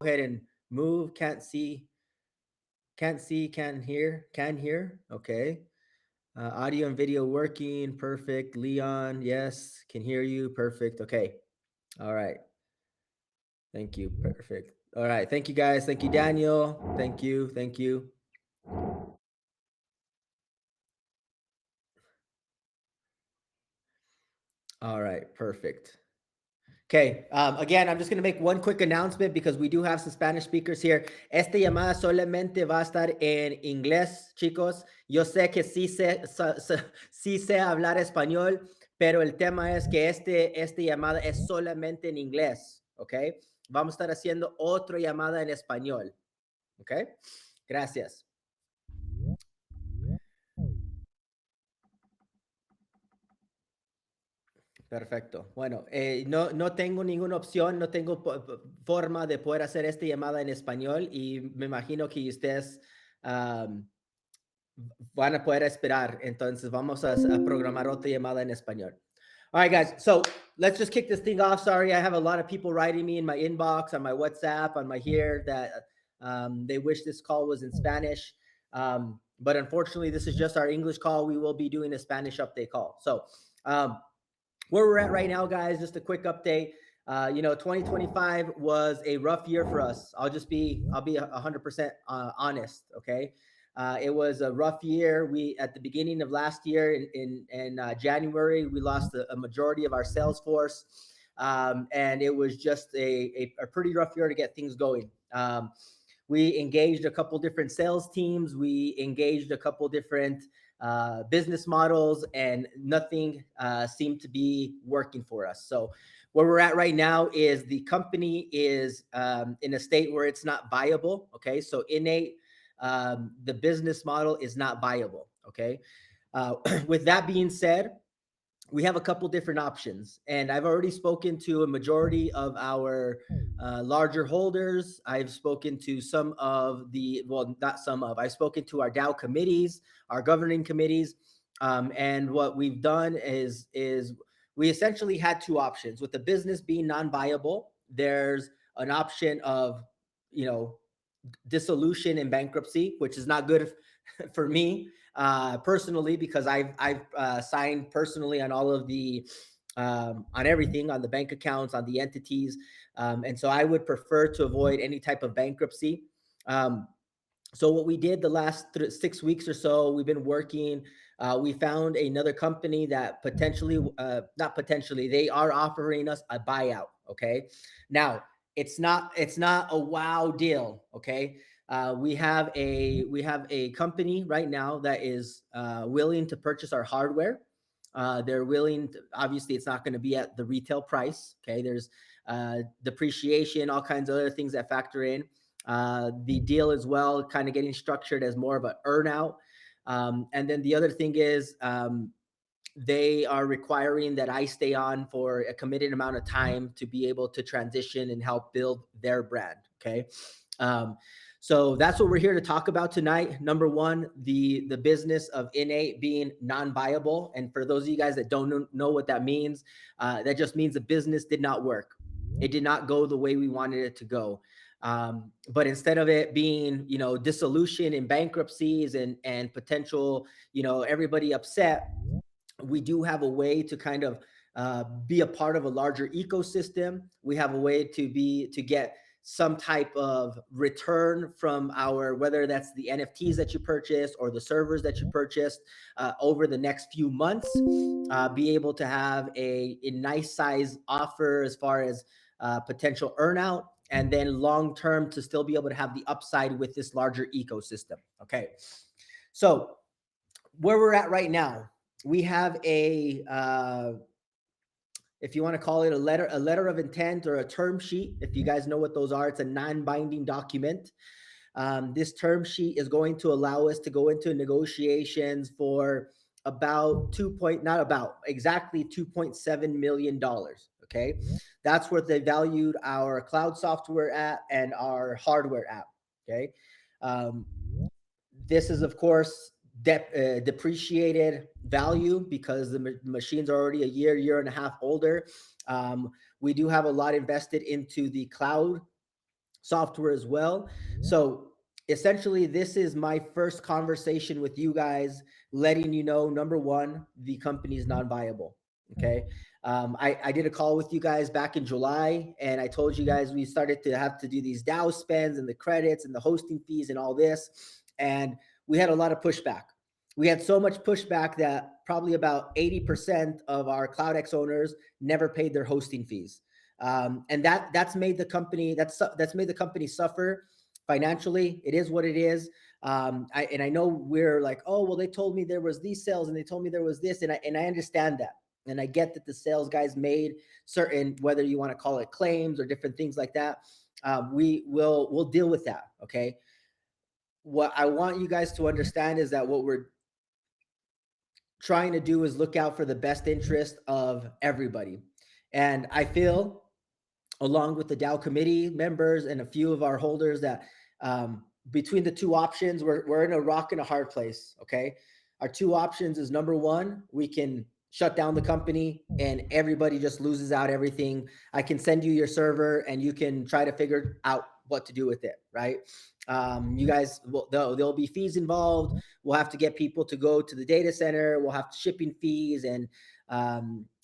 ahead and move. Can hear. Okay. Audio and video working. Perfect. Leon, yes. Can hear you. Perfect. Okay. All right. Thank you. Perfect. All right. Thank you, guys. Thank you, Daniel. Thank you. Thank you. All right. Perfect. Okay, again, I'm just going to make one quick announcement because we do have some Spanish speakers here. Esta llamada solamente va a estar en inglés, chicos. Yo sé que sí sé hablar español, pero el tema es que esta llamada es solamente en inglés, ¿ok? Vamos a estar haciendo otra llamada en español, ¿ok? Gracias. Perfecto. Bueno, no tengo ninguna opción, no tengo forma de poder hacer esta llamada en español y me imagino que ustedes um, van a poder esperar. Entonces vamos a programar otra llamada en español. All right, guys. So let's just kick this thing off. Sorry, I have a lot of people writing me in my inbox, on my WhatsApp, on my here that they wish this call was in Spanish. But unfortunately, this is just our English call. We will be doing a Spanish update call. So where we're at right now, guys, just a quick update. 2025 was a rough year for us. I'll be 100% honest. Okay. It was a rough year. We, at the beginning of last year in January, we lost a majority of our sales force. And it was just a pretty rough year to get things going. We engaged a couple different sales teams. We engaged a couple different business models, and nothing seemed to be working for us. So where we're at right now is the company is in a state where it's not viable. Okay, so Innate, the business model is not viable. Okay, with that being said, we have a couple different options, and I've already spoken to a majority of our larger holders. I've spoken to some of the, well, not some of, I've spoken to our DAO committees, our governing committees, and what we've done is we essentially had two options. With the business being non-viable, there's an option of, you know, dissolution and bankruptcy, which is not good for me personally, because I've signed personally on all of the on everything, on the bank accounts, on the entities, and so I would prefer to avoid any type of bankruptcy. Um, so what we did the last 6 weeks or so, we've been working. We found another company that potentially, not potentially, they are offering us a buyout. Okay, now it's not a wow deal. Okay, we have a company right now that is willing to purchase our hardware. They're willing to, obviously it's not going to be at the retail price. Okay, there's depreciation, all kinds of other things that factor in. The deal as well, kind of getting structured as more of an earnout. And then the other thing is, they are requiring that I stay on for a committed amount of time to be able to transition and help build their brand. Okay. Um, so that's what we're here to talk about tonight. Number one, the business of Innate being non-viable. And for those of you guys that don't know what that means, that just means the business did not work. It did not go the way we wanted it to go. But instead of it being, dissolution and bankruptcies and potential, everybody upset, we do have a way to kind of be a part of a larger ecosystem. We have a way to get some type of return from our, whether that's the NFTs that you purchased or the servers that you purchased over the next few months. Be able to have a nice size offer as far as potential earnout, and then long term to still be able to have the upside with this larger ecosystem. Okay, so where we're at right now, we have if you want to call it a letter of intent or a term sheet. If you guys know what those are, it's a non-binding document. This term sheet is going to allow us to go into negotiations for about not about, exactly $2.7 million. Okay, that's what they valued our cloud software at and our hardware at. Okay, um, this is, of course, depreciated value because the machines are already a year and a half older. We do have a lot invested into the cloud software as well. So essentially, this is my first conversation with you guys, letting you know, number one, the company is non-viable. Okay. I did a call with you guys back in July, and I told you guys we started to have to do these DAO spends and the credits and the hosting fees and all this. And we had a lot of pushback. We had so much pushback that probably about 80% of our CloudX owners never paid their hosting fees. And that's made the company that's made the company suffer financially. It is what it is. I know we're like, oh well, they told me there was these sales and they told me there was this, and I understand that, and I get that the sales guys made certain, whether you want to call it claims or different things like that. We'll deal with that. Okay. What I want you guys to understand is that what we're trying to do is look out for the best interest of everybody, and I feel, along with the DAO committee members and a few of our holders, that between the two options, we're in a rock and a hard place. Okay. Our two options is, number one, we can shut down the company and everybody just loses out everything. I can send you your server and you can try to figure out what to do with it. Right. You guys will, there'll be fees involved. We'll have to get people to go to the data center. We'll have shipping fees and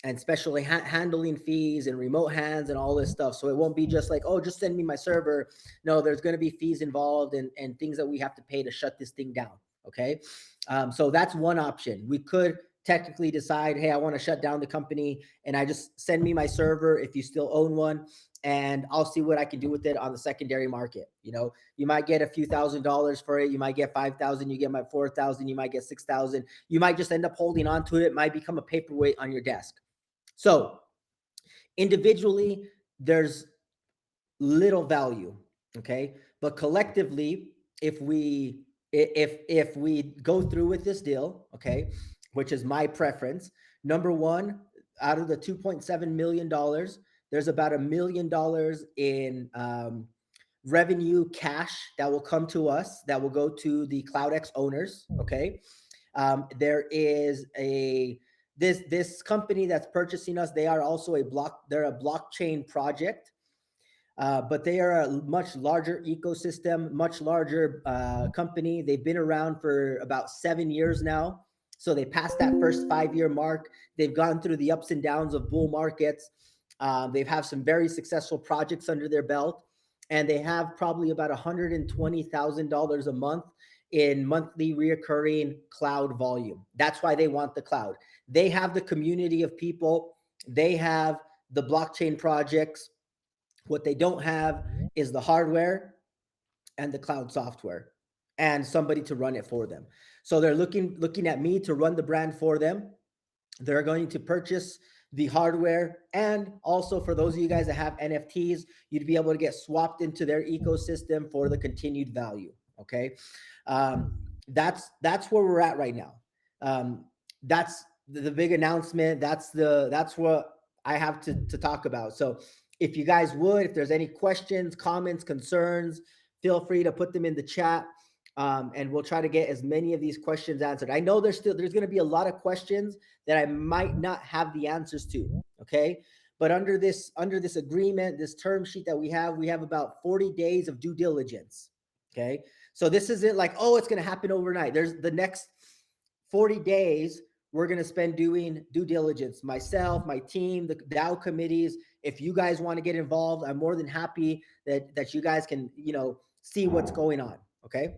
especially handling fees and remote hands and all this stuff. So it won't be just like, oh, just send me my server. No, there's going to be fees involved and things that we have to pay to shut this thing down. Okay. So that's one option. We could technically decide, hey, I want to shut down the company and I just send me my server if you still own one, and I'll see what I can do with it on the secondary market. You know, you might get a few $1,000s for it. You might get 5,000, you get my 4,000, you might get 6,000. You might just end up holding on to it. It might become a paperweight on your desk. So individually, there's little value. Okay. But collectively, if we go through with this deal, okay, which is my preference, number one, out of the $2.7 million, there's about $1 million in revenue cash that will come to us, that will go to the CloudX owners. Okay. There is this company that's purchasing us. They are also they're a blockchain project. But they are a much larger ecosystem, much larger company. They've been around for about 7 years now. So they passed that first 5-year mark. They've gone through the ups and downs of bull markets. They've had some very successful projects under their belt. And they have probably about $120,000 a month in monthly reoccurring cloud volume. That's why they want the cloud. They have the community of people. They have the blockchain projects. What they don't have is the hardware and the cloud software and somebody to run it for them. So they're looking at me to run the brand for them. They're going to purchase the hardware, and also for those of you guys that have NFTs, you'd be able to get swapped into their ecosystem for the continued value. Okay. That's where we're at right now. That's the big announcement. That's what I have to talk about. So if you guys would, if there's any questions, comments, concerns, feel free to put them in the chat. And we'll try to get as many of these questions answered. I know there's going to be a lot of questions that I might not have the answers to. Okay. But under this agreement, this term sheet that we have about 40 days of due diligence. Okay. So this isn't like, oh, it's going to happen overnight. There's the next 40 days we're going to spend doing due diligence. Myself, my team, the DAO committees. If you guys want to get involved, I'm more than happy that you guys can, see what's going on. Okay.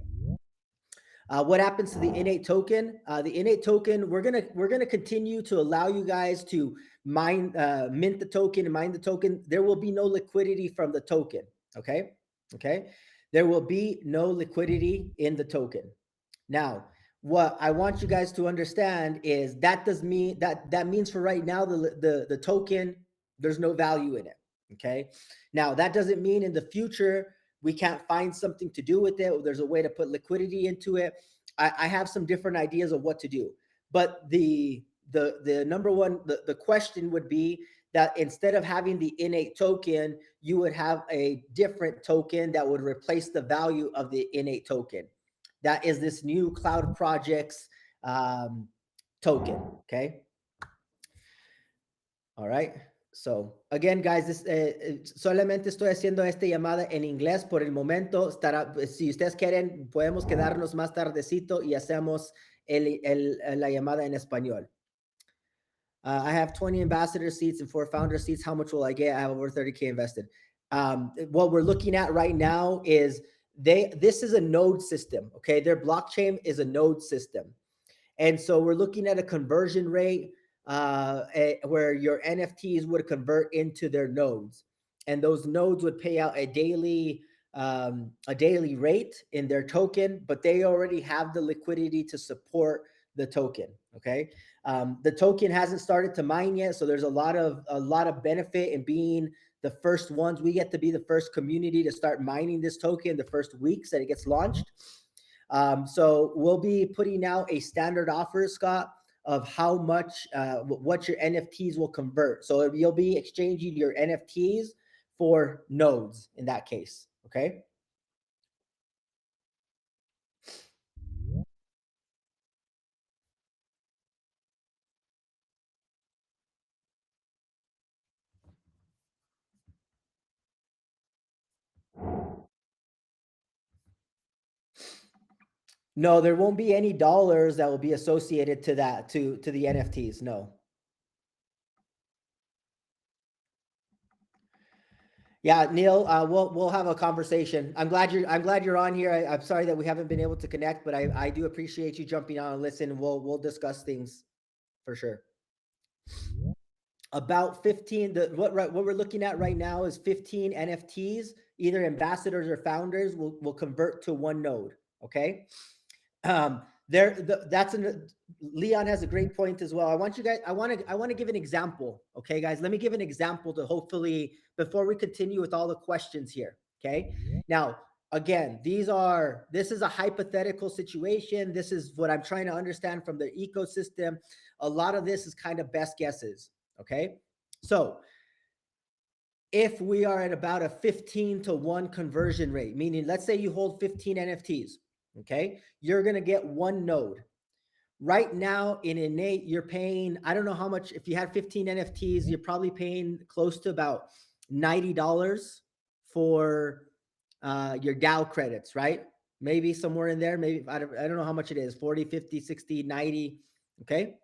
What happens to the Innate token? The Innate token, we're gonna continue to allow you guys to mint the token and mine the token. There will be no liquidity from the token. Okay. Okay. There will be no liquidity in the token. Now, what I want you guys to understand is that means for right now, the token, there's no value in it. Okay. Now that doesn't mean in the future we can't find something to do with it. There's a way to put liquidity into it. I have some different ideas of what to do. But the number one, the question would be that instead of having the Innate token, you would have a different token that would replace the value of the Innate token. That is this new cloud projects token. Okay. All right. So, again, guys, solamente estoy haciendo esta llamada en inglés por el momento. Si ustedes quieren, podemos quedarnos más tardecito y hacemos la llamada en español. I have 20 ambassador seats and 4 founder seats. How much will I get? I have over 30K invested. What we're looking at right now is this is a node system. Okay. Their blockchain is a node system. And so we're looking at a conversion rate where your NFTs would convert into their nodes. And those nodes would pay out a daily rate in their token, but they already have the liquidity to support the token. Okay. The token hasn't started to mine yet, so there's a lot of benefit in being the first ones. We get to be the first community to start mining this token the first weeks that it gets launched. So we'll be putting out a standard offer, Scott, of how much what your NFTs will convert. So you'll be exchanging your NFTs for nodes in that case. Okay. No, there won't be any dollars that will be associated to that to the NFTs. No. Yeah, Neil, we'll have a conversation. I'm glad you're on here. I'm sorry that we haven't been able to connect, but I do appreciate you jumping on and listen. We'll discuss things for sure. About 15. What we're looking at right now is 15 NFTs, either ambassadors or founders, will convert to one node. Okay. That's Leon has a great point as well. I want to give an example. Okay, guys, let me give an example to hopefully before we continue with all the questions here. Okay. Now, again, this is a hypothetical situation. This is what I'm trying to understand from the ecosystem. A lot of this is kind of best guesses. Okay. So if we are at about a 15-to-1 conversion rate, meaning let's say you hold 15 NFTs, okay, you're going to get one node. Right now in Innate, you're paying, I don't know how much, if you had 15 NFTs, you're probably paying close to about $90 for your DAO credits, right? Maybe somewhere in there, maybe, I don't know how much it is, 40, 50, 60, 90, okay?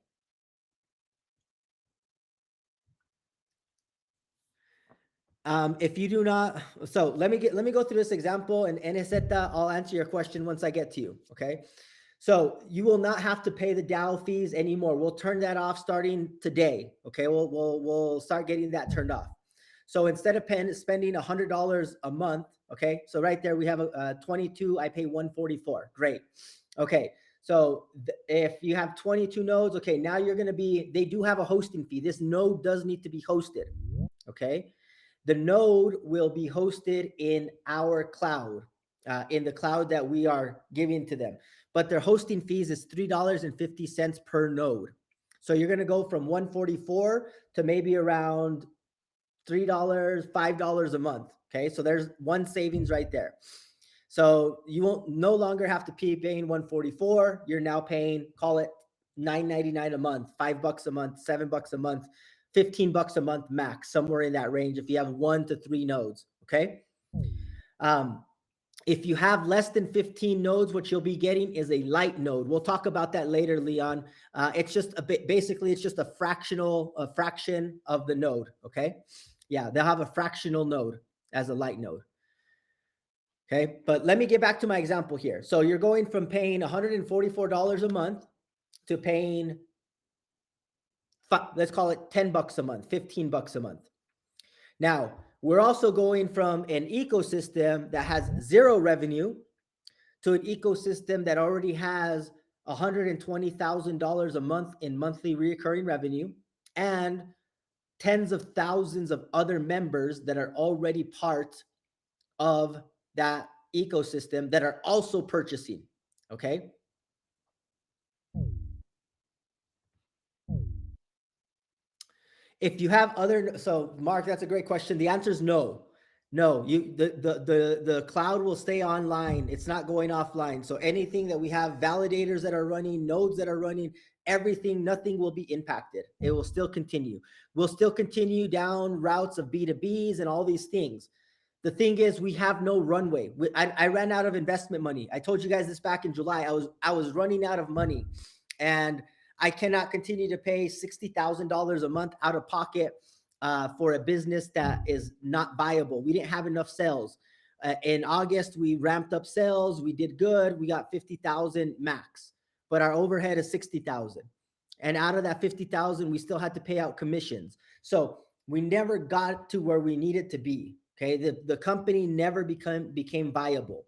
If you do not, so let me go through this example, and Eneseta, I'll answer your question once I get to you. Okay. So you will not have to pay the DAO fees anymore. We'll turn that off starting today. Okay. We'll start getting that turned off. So instead of spending $100 a month, okay. So right there we have a 22. I pay 144. Great. Okay. So if you have 22 nodes, okay, now you're going to be, they do have a hosting fee. This node does need to be hosted. Okay. The node will be hosted in our cloud, in the cloud that we are giving to them. But their hosting fees is $3.50 per node. So you're going to go from 144 to maybe around $3, $5 a month. Okay. So there's one savings right there. So you won't no longer have to be paying 144. You're now paying, call it $9.99 a month, $5 a month, $7 a month, $15 a month max, somewhere in that range if you have 1 to 3 nodes. Okay. Um, if you have less than 15 nodes, what you'll be getting is a light node. We'll talk about that later, Leon. It's just a bit, basically, it's just a fraction of the node. Okay. Yeah, they'll have a fractional node as a light node. Okay. But let me get back to my example here. So you're going from paying $144 a month to paying, let's call it $10 a month, $15 a month. Now, we're also going from an ecosystem that has zero revenue to an ecosystem that already has $120,000 a month in monthly recurring revenue and tens of thousands of other members that are already part of that ecosystem that are also purchasing. Okay. If you have other, so Mark, that's a great question. The answer is no. No, the cloud will stay online. It's not going offline. So anything that we have, validators that are running, nodes that are running, everything, nothing will be impacted. It will still continue. We'll still continue down routes of B2Bs and all these things. The thing is, we have no runway. I ran out of investment money. I told you guys this back in July. I was running out of money, and I cannot continue to pay $60,000 a month out of pocket for a business that is not viable. We didn't have enough sales. In August, we ramped up sales. We did good. We got 50,000 max, but our overhead is 60,000. And out of that 50,000, we still had to pay out commissions. So we never got to where we needed to be. Okay. The company never became viable.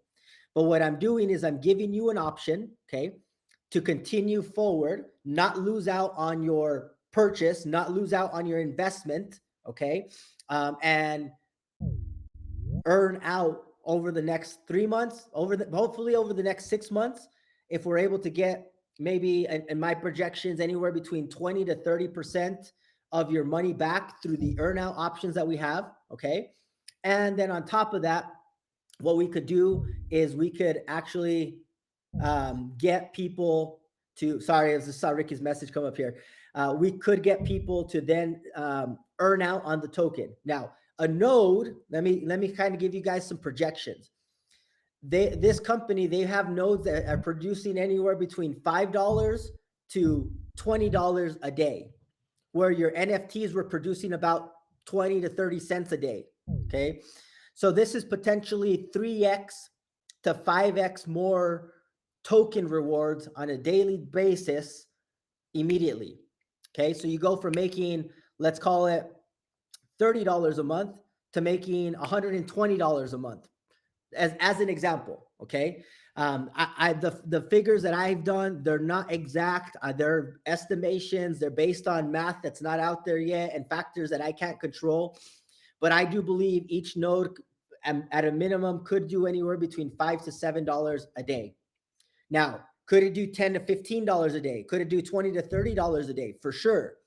But what I'm doing is I'm giving you an option, okay, to continue forward, not lose out on your purchase, not lose out on your investment, okay, and earn out over the next 3 months, hopefully over the next 6 months, if we're able to get maybe, in my projections, anywhere between 20 to 30% of your money back through the earnout options that we have, okay? And then on top of that, what we could do is we could actually get people to, sorry, I just saw Ricky's message come up here. We could get people to then earn out on the token. Now, a node, let me kind of give you guys some projections. This company, they have nodes that are producing anywhere between $5 to $20 a day, where your NFTs were producing about 20 to 30 cents a day. Okay. So this is potentially 3x to 5x more token rewards on a daily basis immediately. Okay. So you go from making, let's call it $30 a month to making $120 a month as an example. Okay. The figures that I've done, they're not exact. They're estimations. They're based on math that's not out there yet and factors that I can't control. But I do believe each node at a minimum could do anywhere between $5 to $7 a day. Now, could it do $10 to $15 a day? Could it do $20 to $30 a day? For sure.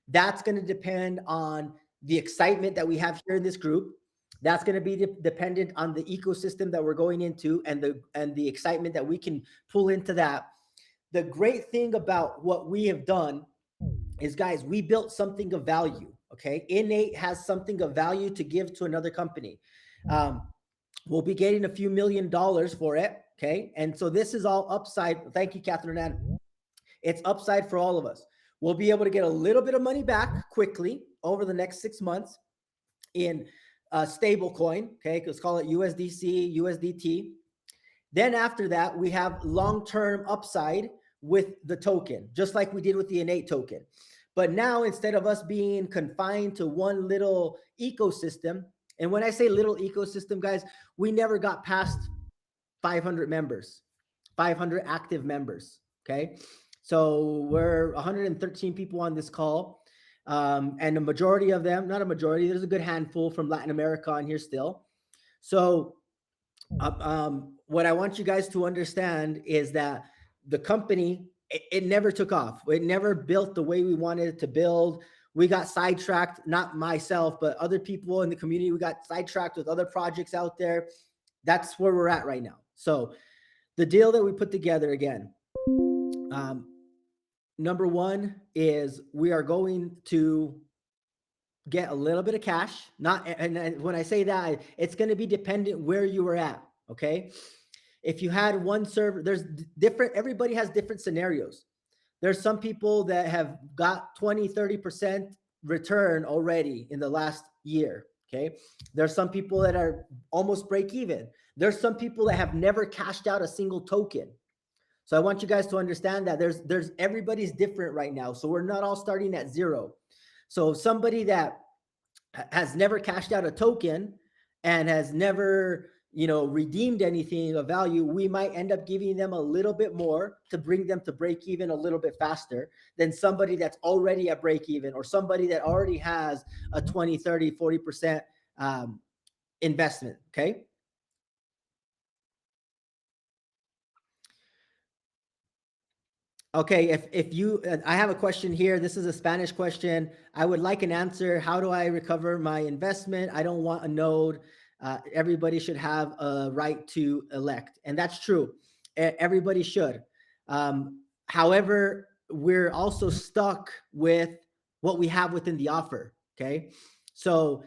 That's going to depend on the excitement that we have here in this group. That's going to be dependent on the ecosystem that we're going into and the excitement that we can pull into that. The great thing about what we have done is, guys, we built something of value. Okay. Innate has something of value to give to another company. We'll be getting a few $1,000,000 for it. Okay. And so this is all upside. Thank you, Catherine Ann. It's upside for all of us. We'll be able to get a little bit of money back quickly over the next 6 months in a stable coin. Okay. Let's call it USDC, USDT. Then after that, we have long-term upside with the token, just like we did with the Innate token. But now, instead of us being confined to one little ecosystem, and when I say little ecosystem, guys, we never got past 500 members, 500 active members. Okay. So we're 113 people on this call. And a majority of them, not a majority, there's a good handful from Latin America on here still. So what I want you guys to understand is that the company, it never took off. It never built the way we wanted it to build. We got sidetracked, not myself, but other people in the community. We got sidetracked with other projects out there. That's where we're at right now. So the deal that we put together again, number one is we are going to get a little bit of cash. And when I say that, it's going to be dependent where you were at. Okay. If you had one server, there's different, everybody has different scenarios. There's some people that have got 20, 30% return already in the last year. Okay. There's some people that are almost break even. There's some people that have never cashed out a single token. So I want you guys to understand that there's everybody's different right now. So we're not all starting at zero. So somebody that has never cashed out a token and has never, redeemed anything of value, we might end up giving them a little bit more to bring them to break even a little bit faster than somebody that's already at break even, or somebody that already has a 20, 30, 40% investment. Okay. Okay, if you, I have a question here. This is a Spanish question. I would like an answer. How do I recover my investment? I don't want a node. everybody should have a right to elect, and that's true. Everybody should. However, we're also stuck with what we have within the offer. Okay, so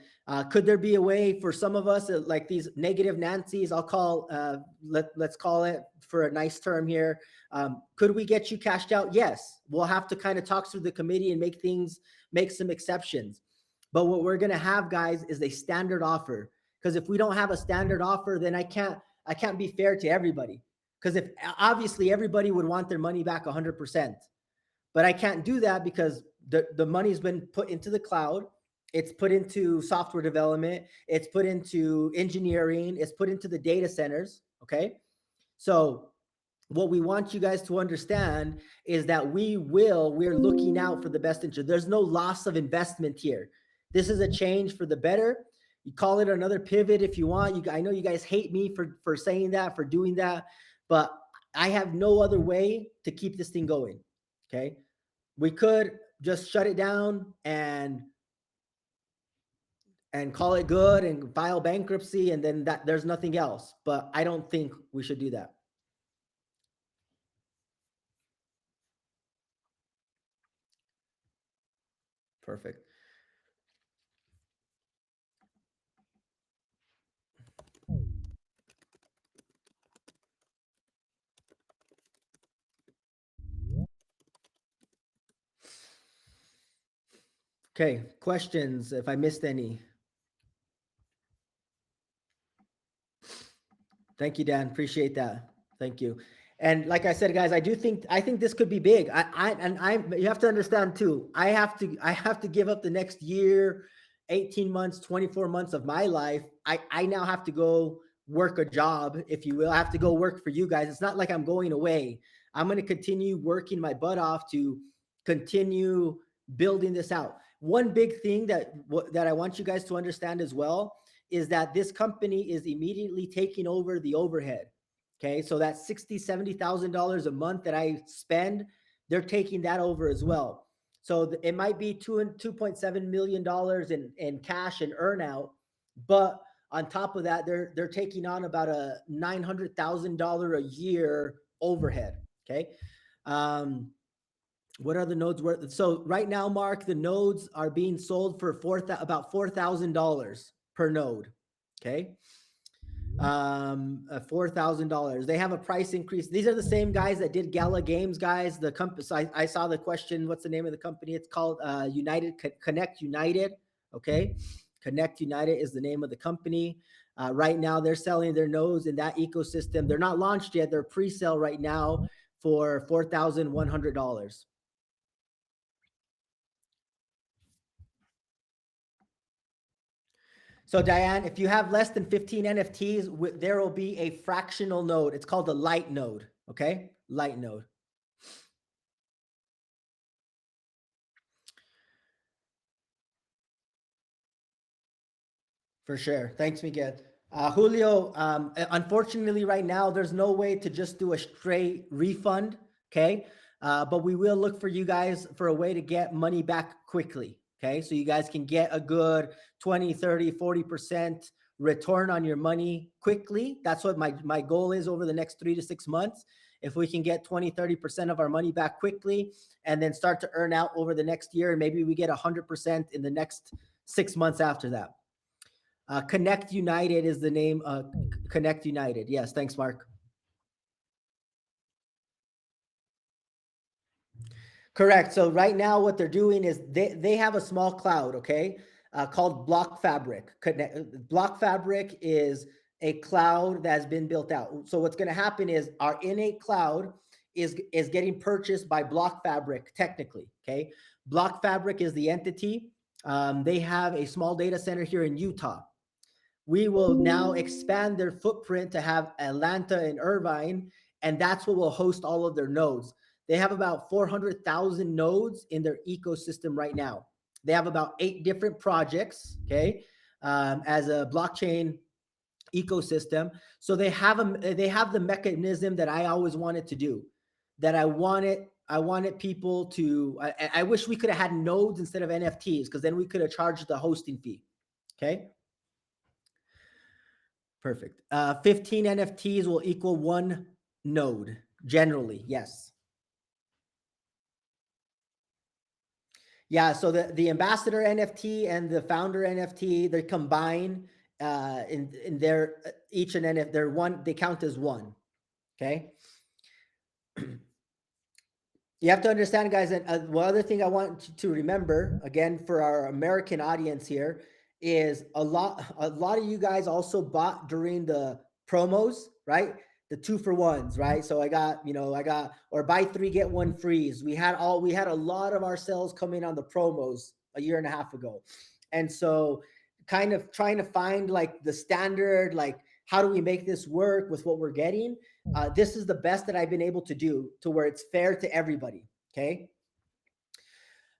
could there be a way for some of us, like these negative Nancy's? I'll call let's call it for a nice term here. Could we get you cashed out? Yes, we'll have to kind of talk through the committee and make some exceptions. But what we're gonna have, guys, is a standard offer. Because if we don't have a standard offer, then I can't be fair to everybody. Because if obviously everybody would want their money back 100%, but I can't do that because the money's been put into the cloud. It's put into software development. It's put into engineering. It's put into the data centers. Okay. So what we want you guys to understand is that we're looking out for the best interest. There's no loss of investment here. This is a change for the better. You call it another pivot if you want. I know you guys hate me for saying that, for doing that, but I have no other way to keep this thing going. Okay. We could just shut it down and call it good and file bankruptcy, and then that there's nothing else. But I don't think we should do that. Perfect. Okay, questions if I missed any. Thank you, Dan. Appreciate that. Thank you. And like I said, guys, I think this could be big. You have to understand too. I have to give up the next year, 18 months, 24 months of my life. I now have to go work a job, if you will. I have to go work for you guys. It's not like I'm going away. I'm going to continue working my butt off to continue building this out. One big thing that I want you guys to understand as well is that this company is immediately taking over the overhead. Okay, so that $70,000 a month that I spend, they're taking that over as well. So it might be $2.7 million in cash and earnout, but on top of that, they're taking on about a $900,000 a year overhead. Okay, um, what are the nodes worth? So right now, Mark, the nodes are being sold for about $4,000 per node. Okay. $4,000. They have a price increase. These are the same guys that did Gala Games, guys. The company. So I saw the question. What's the name of the company? It's called Connect United. Okay. Connect United is the name of the company. Right now, they're selling their nodes in that ecosystem. They're not launched yet. They're pre-sale right now for $4,100. So Diane, if you have less than 15 NFTs, there will be a fractional node. It's called the light node. Okay, light node. For sure. Thanks, Miguel. Julio, unfortunately, right now, there's no way to just do a straight refund. Okay. But we will look for you guys for a way to get money back quickly. Okay. So you guys can get a good 20, 30, 40% return on your money quickly. That's what my goal is over the next 3 to 6 months. If we can get 20, 30% of our money back quickly and then start to earn out over the next year, and maybe we get 100% in the next 6 months after that. Connect United is the name. Connect United. Yes, thanks, Mark. Correct. So right now, what they're doing is they have a small cloud, okay, called Block Fabric. Block Fabric is a cloud that's been built out. So what's going to happen is our Innate Cloud is getting purchased by Block Fabric technically. Okay, Block Fabric is the entity. They have a small data center here in Utah. We will now expand their footprint to have Atlanta and Irvine, and that's what will host all of their nodes. They have about 400,000 nodes in their ecosystem right now. They have about 8 different projects, okay, as a blockchain ecosystem. So they have the mechanism that I always wanted to do, that I wanted people to. I wish we could have had nodes instead of NFTs, because then we could have charged the hosting fee. Okay. Perfect. 15 NFTs will equal one node, generally, yes. Yeah, so the ambassador NFT and the founder NFT, they combine in their each and NF, they're one, they count as one. Okay. You have to understand, guys, that one other thing I want to remember, again, for our American audience here, is a lot of you guys also bought during the promos, right? The 2 for 1s, right? So I got or buy three get one frees. We had a lot of our sales coming on the promos a year and a half ago, and so kind of trying to find like the standard, like how do we make this work with what we're getting. This is the best that I've been able to do to where it's fair to everybody. Okay.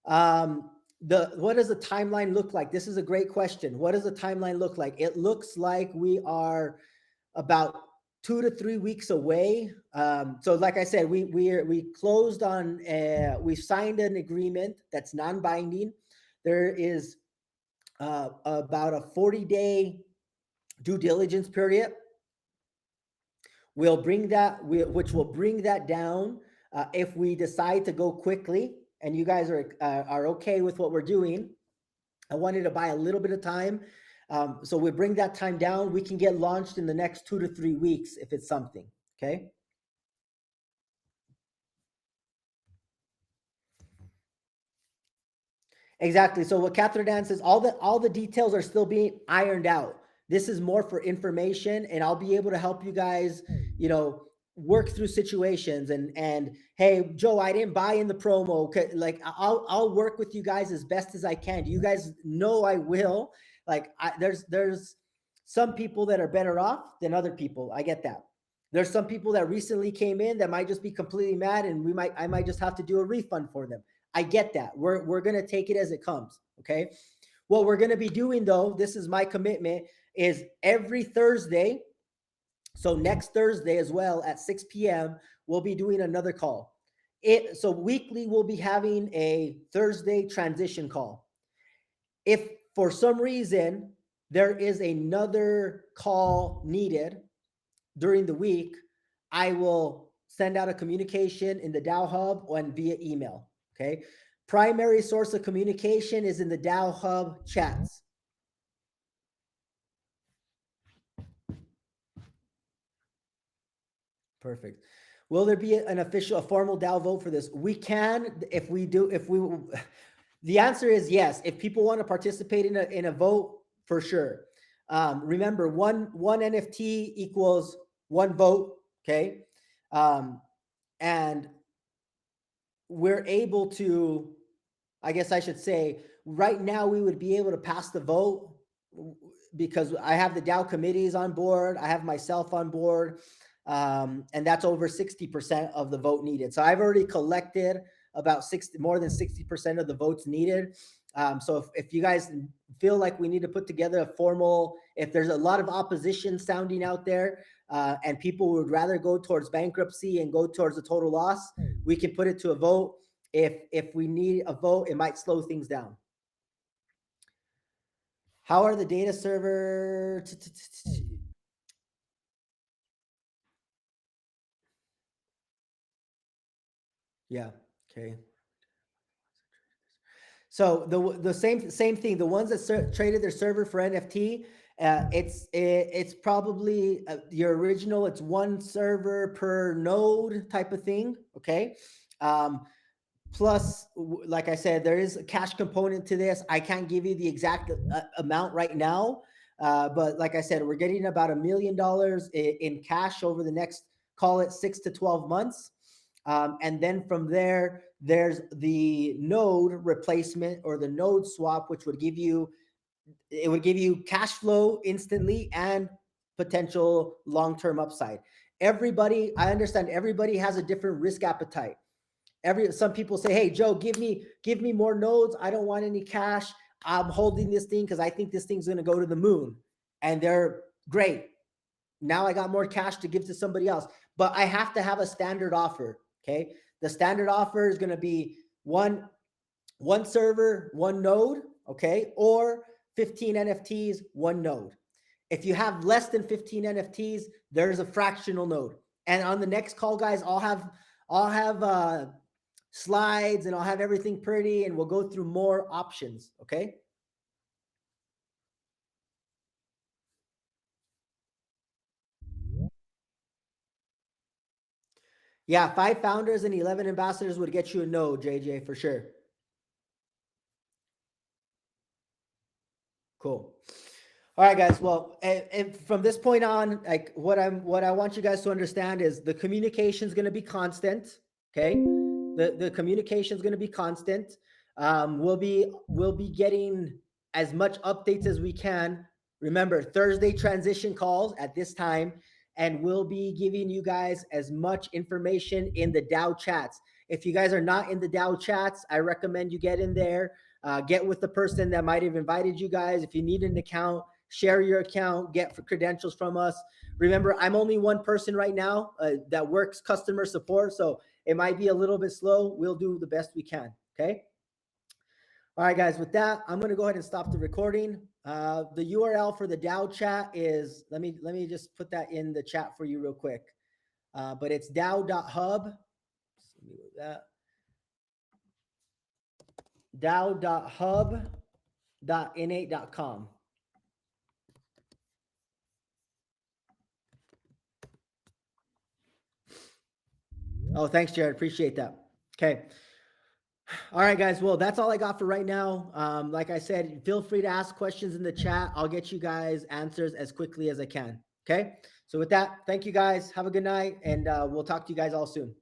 The What does the timeline look like? This is a great question. What does the timeline look like? It looks like we are about 2 to 3 weeks away. So, like I said, we closed on we signed an agreement that's non-binding. There is about a 40-day due diligence period. Which will bring that down if we decide to go quickly, and you guys are okay with what we're doing. I wanted to buy a little bit of time, so we bring that time down. We can get launched in the next 2 to 3 weeks if it's something. Okay. Exactly. So what Catherine Dan says, all the details are still being ironed out. This is more for information, and I'll be able to help you guys, you know, work through situations. And hey, Joe, I didn't buy in the promo. Okay, like I'll work with you guys as best as I can. You guys know I will. Like there's some people that are better off than other people. I get that. There's some people that recently came in that might just be completely mad, and I might just have to do a refund for them. I get that. We're gonna take it as it comes. Okay. What we're gonna be doing though, this is my commitment, is every Thursday. So next Thursday as well at 6 p.m. we'll be doing another call. So weekly we'll be having a Thursday transition call. If for some reason there is another call needed during the week, I will send out a communication in the DAO Hub and via email. Okay. Primary source of communication is in the DAO Hub chats. Perfect. Will there be an official, a formal DAO vote for this? We can, if we do, if we, the answer is yes. If people want to participate in a vote, for sure. Remember, one NFT equals one vote. Okay. And we're able to, I guess I should say, right now we would be able to pass the vote because I have the DAO committees on board. I have myself on board. And that's over 60% of the vote needed. So I've already collected about more than 60% of the votes needed. So if you guys feel like we need to put together a formal, if there's a lot of opposition sounding out there, and people would rather go towards bankruptcy and go towards a total loss, we can put it to a vote. If we need a vote, it might slow things down. How are the data server? Yeah. Okay. So the same thing. The ones that traded their server for NFT, it's probably your original. It's one server per node type of thing. Okay. Plus, like I said, there is a cash component to this. I can't give you the exact amount right now, but like I said, we're getting about $1 million in cash over the next, call it 6 to 12 months. And then from there, there's the node replacement or the node swap, which would give you cash flow instantly and potential long-term upside. I understand everybody has a different risk appetite. Some people say, hey, Joe, give me more nodes. I don't want any cash. I'm holding this thing because I think this thing's going to go to the moon. And they're great. Now I got more cash to give to somebody else, but I have to have a standard offer. Okay. The standard offer is going to be one server, one node. Okay. Or 15 NFTs, one node. If you have less than 15 NFTs, there's a fractional node. And on the next call, guys, I'll have slides and I'll have everything pretty, and we'll go through more options. Okay. Yeah, 5 founders and 11 ambassadors would get you a node, JJ, for sure. Cool. All right, guys. Well, and from this point on, like what I want you guys to understand is the communication is going to be constant. Okay, the communication is going to be constant. We'll be getting as much updates as we can. Remember, Thursday transition calls at this time, and we'll be giving you guys as much information in the DAO chats. If you guys are not in the DAO chats, I recommend you get in there. Get with the person that might have invited you guys. If you need an account, share your account, get credentials from us. Remember, I'm only one person right now that works customer support, so it might be a little bit slow. We'll do the best we can. Okay. All right, guys. With that, I'm going to go ahead and stop the recording. The URL for the DAO chat is let me just put that in the chat for you real quick. But it's DAO.hub. Let me move that. DAO.hub.innate.com. Oh, thanks, Jared. Appreciate that. Okay. All right, guys. Well, that's all I got for right now. Like I said, feel free to ask questions in the chat. I'll get you guys answers as quickly as I can. Okay. So with that, thank you guys. Have a good night, and we'll talk to you guys all soon.